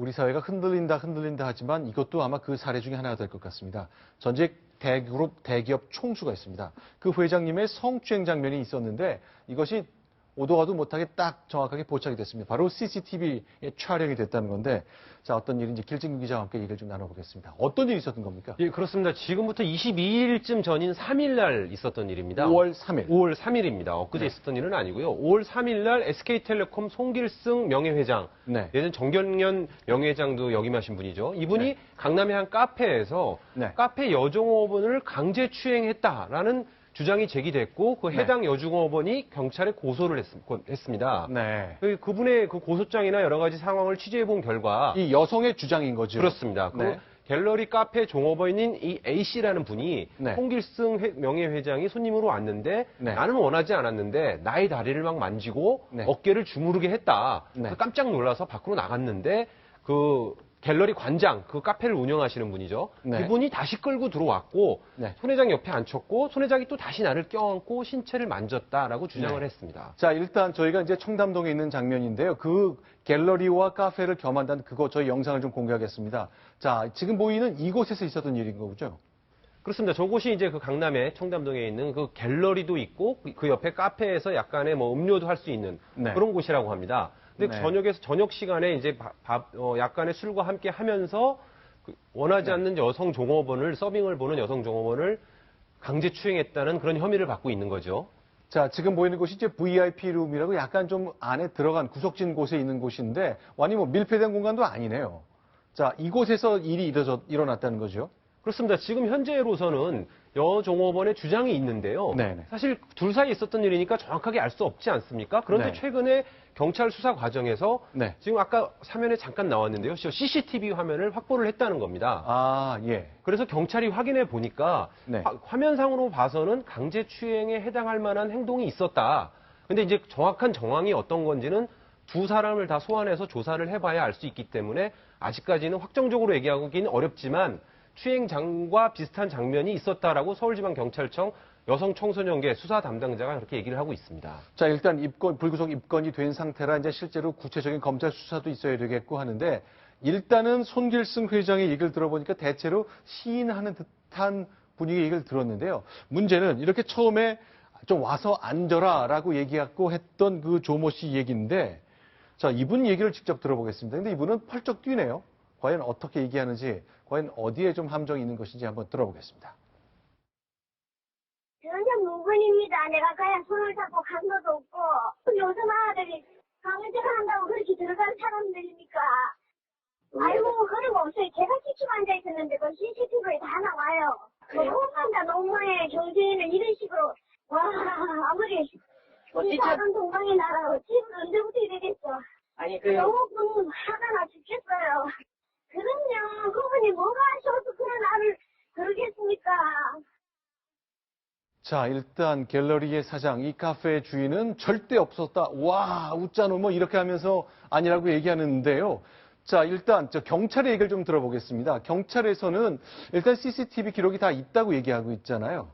우리 사회가 흔들린다 하지만 이것도 아마 그 사례 중에 하나가 될 것 같습니다. 전직 대그룹 대기업 총수가 있습니다. 그 회장님의 성추행 장면이 있었는데 이것이 오도 가도 못하게 딱 정확하게 포착이 됐습니다. 바로 CCTV에 촬영이 됐다는 건데, 자, 어떤 일인지 길진규 기자와 함께 얘기를 좀 나눠보겠습니다. 어떤 일이 있었던 겁니까? 예, 그렇습니다. 지금부터 22일쯤 전인 3일 날 있었던 일입니다. 5월 3일. 5월 3일입니다. 엊그제 있었던 일은 아니고요. 5월 3일 날 SK텔레콤 송길승 명예회장, 예전 정경련 명예회장도 역임하신 분이죠. 이분이 강남의 한 카페에서 카페 여종업원을 강제 추행했다라는 주장이 제기됐고 그 해당 여중업원이 경찰에 고소를 했습니다. 그분의 그 고소장이나 여러 가지 상황을 취재해 본 결과 이 여성의 주장인 거죠. 그렇습니다. 그 갤러리 카페 종업원인 이 A씨라는 분이 송길승 명예회장이 손님으로 왔는데 나는 원하지 않았는데 나의 다리를 막 만지고 어깨를 주무르게 했다. 깜짝 놀라서 밖으로 나갔는데 그 갤러리 관장, 그 카페를 운영하시는 분이죠. 이분이 다시 끌고 들어왔고 손 회장 옆에 앉혔고 손 회장이 또 다시 나를 껴안고 신체를 만졌다라고 주장을 했습니다. 자, 일단 저희가 이제 청담동에 있는 장면인데요. 그 갤러리와 카페를 겸한다는 그거 저희 영상을 좀 공개하겠습니다. 자, 지금 보이는 이곳에서 있었던 일인 거죠? 그렇습니다. 저곳이 이제 그 강남의 청담동에 있는 그 갤러리도 있고 그 옆에 카페에서 약간의 뭐 음료도 할 수 있는 그런 곳이라고 합니다. 근데 저녁 시간에 이제 약간의 술과 함께 하면서 원하지 않는 여성 종업원을, 서빙을 보는 여성 종업원을 강제 추행했다는 그런 혐의를 받고 있는 거죠. 자, 지금 보이는 곳이 이제 VIP 룸이라고 약간 좀 안에 들어간 구석진 곳에 있는 곳인데, 완전히 뭐 밀폐된 공간도 아니네요. 자, 이곳에서 일이 일어났다는 거죠. 그렇습니다. 지금 현재로서는 여종업원의 주장이 있는데요. 사실 둘 사이에 있었던 일이니까 정확하게 알 수 없지 않습니까? 그런데 최근에 경찰 수사 과정에서 지금 아까 화면에 잠깐 나왔는데요. CCTV 화면을 확보를 했다는 겁니다. 그래서 경찰이 확인해 보니까 화면상으로 봐서는 강제 추행에 해당할 만한 행동이 있었다. 근데 이제 정확한 정황이 어떤 건지는 두 사람을 다 소환해서 조사를 해봐야 알 수 있기 때문에 아직까지는 확정적으로 얘기하기는 어렵지만 추행장과 비슷한 장면이 있었다라고 서울지방경찰청 여성청소년계 수사 담당자가 그렇게 얘기를 하고 있습니다. 자, 일단 불구속 입건이 된 상태라 이제 실제로 구체적인 검찰 수사도 있어야 되겠고 하는데, 일단은 손길승 회장의 얘기를 들어보니까 대체로 시인하는 듯한 분위기의 얘기를 들었는데요. 문제는 이렇게 처음에 좀 와서 앉아라라고 얘기하고 했던 그 조모 씨 얘기인데, 자, 이분 얘기를 직접 들어보겠습니다. 근데 이분은 펄쩍 뛰네요. 과연 어떻게 얘기하는지, 과연 어디에 좀 함정이 있는 것인지 한번 들어보겠습니다. 전혀 무근입니다. 내가 그냥 손을 잡고 간 것도 없고, 요즘 아들이 강제를 한다고 그렇게 들어간 사람들입니까? 아이고, 그런 거 없어요. 제가 지키고 앉아있었는데 그 CCTV에 다 나와요. 홍한다 농무의 경제에는 이런 식으로, 와, 아무리 우리 작은 동방의 나라 집을 언제부터 이러겠어. 너무 화가 나 죽겠어요. 그럼요. 그분이 뭐가 아쉬워서 그런 나를 그러겠습니까? 자, 일단 갤러리의 사장, 이 카페의 주인은 절대 없었다. 와, 웃자노 뭐 이렇게 하면서 아니라고 얘기하는데요. 자, 일단 경찰의 얘기를 좀 들어보겠습니다. 경찰에서는 일단 CCTV 기록이 다 있다고 얘기하고 있잖아요.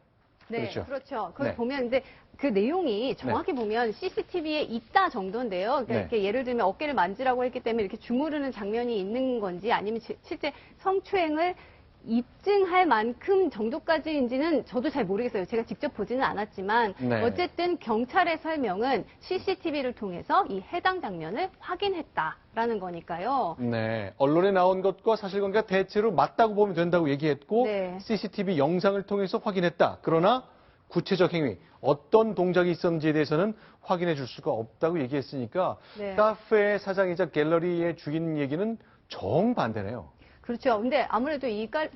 네, 그렇죠. 거기 보면 이제 그 내용이 정확히 보면 CCTV에 있다 정도인데요. 그러니까 이렇게 예를 들면 어깨를 만지라고 했기 때문에 이렇게 주무르는 장면이 있는 건지 아니면 실제 성추행을 입증할 만큼 정도까지인지는 저도 잘 모르겠어요. 제가 직접 보지는 않았지만 어쨌든 경찰의 설명은 CCTV를 통해서 이 해당 장면을 확인했다라는 거니까요. 언론에 나온 것과 사실관계가 대체로 맞다고 보면 된다고 얘기했고 CCTV 영상을 통해서 확인했다. 그러나 구체적 행위, 어떤 동작이 있었는지에 대해서는 확인해 줄 수가 없다고 얘기했으니까 카페 사장이자 갤러리의 주인 얘기는 정반대네요. 그렇죠. 근데 아무래도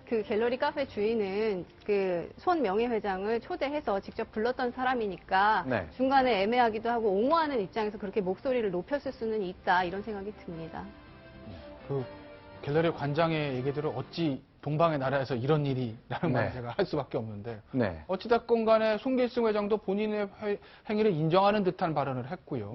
그 갤러리 카페 주인은 그 손 명예회장을 초대해서 직접 불렀던 사람이니까 중간에 애매하기도 하고 옹호하는 입장에서 그렇게 목소리를 높였을 수는 있다 이런 생각이 듭니다. 그 갤러리 관장의 얘기들을 어찌 동방의 나라에서 이런 일이라는 말 제가 할 수밖에 없는데 어찌됐건 간에 송길승 회장도 본인의 행위를 인정하는 듯한 발언을 했고요.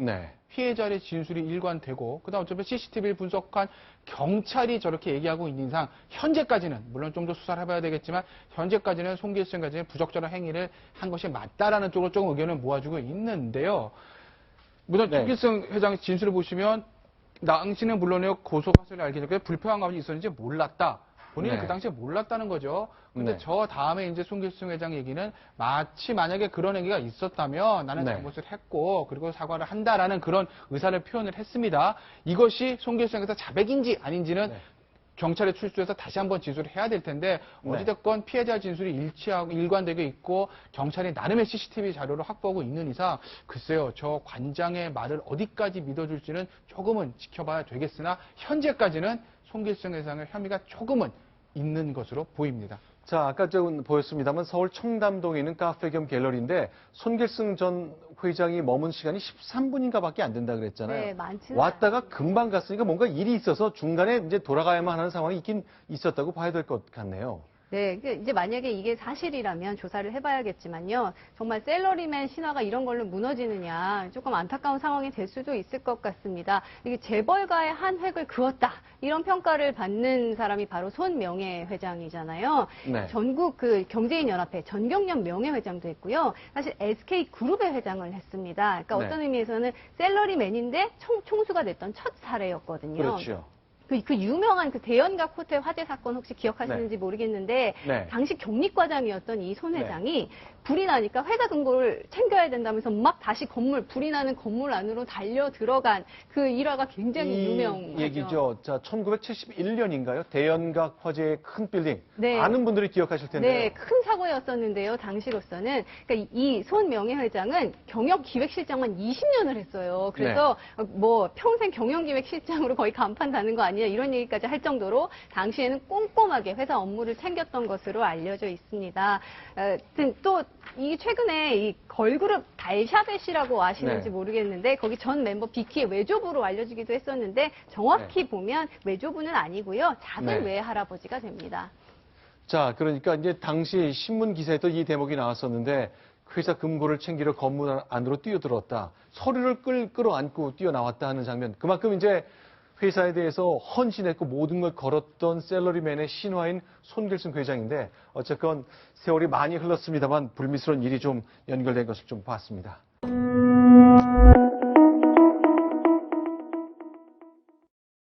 피해자의 진술이 일관되고 그다음 어차피 CCTV를 분석한 경찰이 저렇게 얘기하고 있는 이상 현재까지는 물론 좀 더 수사를 해봐야 되겠지만 현재까지는 송길승 회장이 부적절한 행위를 한 것이 맞다라는 쪽으로 조금 의견을 모아주고 있는데요. 물론 송길승 회장의 진술을 보시면 당시는 물론이요, 고소가설이 알기 전에 불편한 감이 있었는지 몰랐다. 본인이 네. 그 당시에 몰랐다는 거죠. 근데 네. 저 다음에 이제 손길승 회장 얘기는 마치 만약에 그런 얘기가 있었다면 나는 네. 잘못을 했고 그리고 사과를 한다라는 그런 의사를 표현을 했습니다. 이것이 손길승 회장 자백인지 아닌지는 네. 경찰에 출두해서 다시 한번 진술을 해야 될 텐데 어찌됐건 피해자 진술이 일치하고 일관되게 있고 경찰이 나름의 CCTV 자료를 확보하고 있는 이상 글쎄요, 저 관장의 말을 어디까지 믿어줄지는 조금은 지켜봐야 되겠으나 현재까지는 손길승 회장의 혐의가 조금은 있는 것으로 보입니다. 자, 아까 좀 보였습니다만 서울 청담동에 있는 카페 겸 갤러리인데 손길승 전 회장이 머문 시간이 13분인가 밖에 안 된다 그랬잖아요. 네, 많지는 왔다가 금방 갔으니까 뭔가 일이 있어서 중간에 이제 돌아가야만 하는 상황이 있긴 있었다고 봐야 될 것 같네요. 네, 이제 만약에 이게 사실이라면 조사를 해봐야겠지만요. 정말 셀러리맨 신화가 이런 걸로 무너지느냐 조금 안타까운 상황이 될 수도 있을 것 같습니다. 이게 재벌가의 한 획을 그었다 이런 평가를 받는 사람이 바로 손명예 회장이잖아요. 네. 전국 그 경제인연합회 전경련 명예회장도 했고요. 사실 SK그룹의 회장을 했습니다. 그러니까 네. 어떤 의미에서는 셀러리맨인데 총수가 됐던 첫 사례였거든요. 그렇죠. 그 유명한 그 대연각 호텔 화재 사건 혹시 기억하시는지 네. 모르겠는데 네. 당시 경리과장이었던 이 손 회장이 불이 나니까 회사 금고를 챙겨야 된다면서 막 다시 불이 나는 건물 안으로 달려 들어간 그 일화가 굉장히 유명하죠. 얘기죠. 자, 1971년인가요? 대연각 화재의 큰 빌딩. 네. 많은 분들이 기억하실 텐데요. 네, 큰 사고였었는데요. 당시로서는 그러니까 이 손 명예회장은 경영기획실장만 20년을 했어요. 그래서 뭐 평생 경영기획실장으로 거의 간판 다는 거 아니냐 이런 얘기까지 할 정도로 당시에는 꼼꼼하게 회사 업무를 챙겼던 것으로 알려져 있습니다. 또 이 최근에 이 걸그룹 달샤벳이라고 아시는지 네. 모르겠는데 거기 전 멤버 비키의 외조부로 알려지기도 했었는데 정확히 보면 외조부는 아니고요. 작은 네. 외할아버지가 됩니다. 자, 그러니까 이제 당시 신문 기사에도 이 대목이 나왔었는데 회사 금고를 챙기러 건물 안으로 뛰어들었다. 서류를 끌어안고 뛰어나왔다 하는 장면. 그만큼 이제 회사에 대해서 헌신했고 모든 걸 걸었던 셀러리맨의 신화인 손길승 회장인데 어쨌건 세월이 많이 흘렀습니다만 불미스러운 일이 좀 연결된 것을 좀 봤습니다.